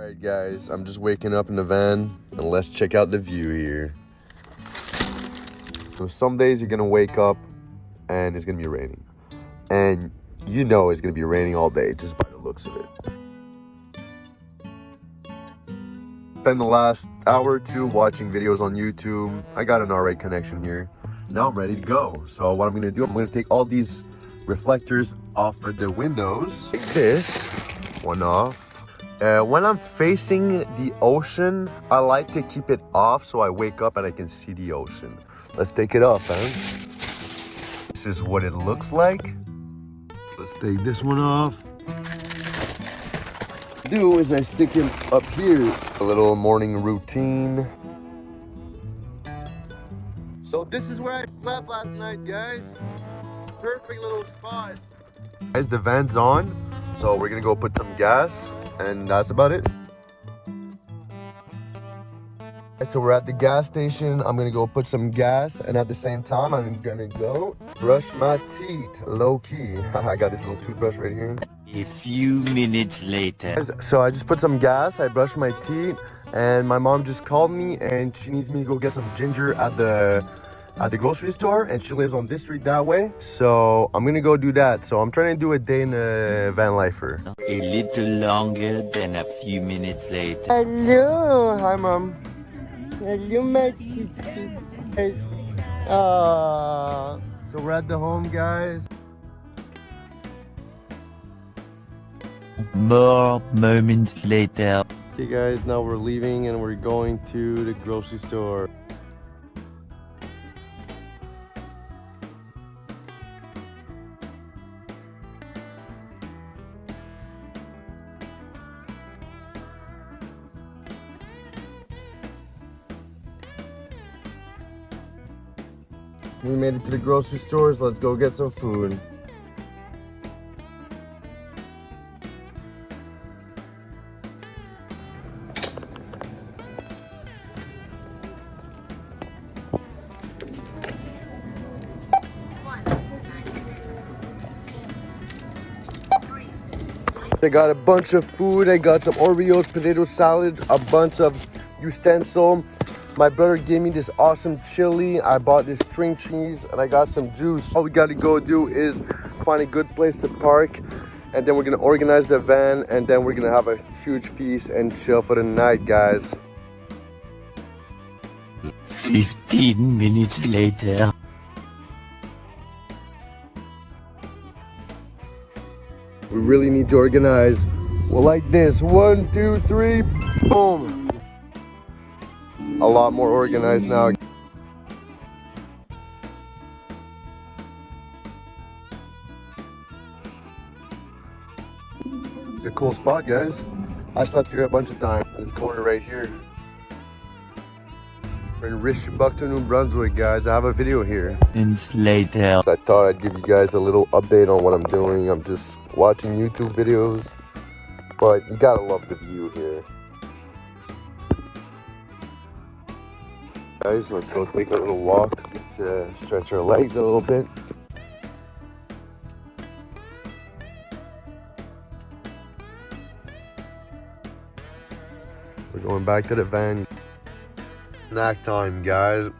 Alright guys, I'm just waking up in the van and let's check out the view here. So some days you're gonna wake up and it's gonna be raining. And you know it's gonna be raining all day just by the looks of it. Spent the last hour or two watching videos on YouTube. I got an alright connection here. Now I'm ready to go. So what I'm gonna do, I'm gonna take all these reflectors off of the windows. Take this one off. When I'm facing the ocean, I like to keep it off so I wake up and I can see the ocean. Let's take it off, man. This is what it looks like. Let's take this one off. What I do is I stick him up here. A little morning routine. So this is where I slept last night, guys. Perfect little spot. Guys, the van's on, so we're gonna go put some gas. And that's about it. So we're at the gas station. I'm gonna go put some gas, and at the same time, I'm gonna go brush my teeth, low key. I got this little toothbrush right here. A few minutes later. So I just put some gas, I brushed my teeth, and my mom just called me, and she needs me to go get some ginger at the grocery store, and she lives on this street that way. So I'm gonna go do that. So I'm trying to do a day in a van lifer. A little longer than a few minutes later. Hello, hi mom. Hello, my sister. So we're at the home, guys. More moments later. Okay, guys, now we're leaving and we're going to the grocery store. We made it to the grocery stores. Let's go get some food. I got a bunch of food. I got some Oreos, potato salad, a bunch of utensil. My brother gave me this awesome chili. I bought this string cheese and I got some juice. All we gotta go do is find a good place to park, and then we're gonna organize the van, and then we're gonna have a huge feast and chill for the night, guys. 15 minutes later. We really need to organize. Well, like this, 1, 2, 3, boom. A lot more organized now. It's a cool spot, guys. I slept here a bunch of times. This corner right here. We're in Richelieu, New Brunswick, guys. I have a video here. Minutes later. I thought I'd give you guys a little update on what I'm doing. I'm just watching YouTube videos, but you gotta love the view here. Guys, let's go take a little walk to stretch our legs a little bit. We're going back to the van. Snack time, guys.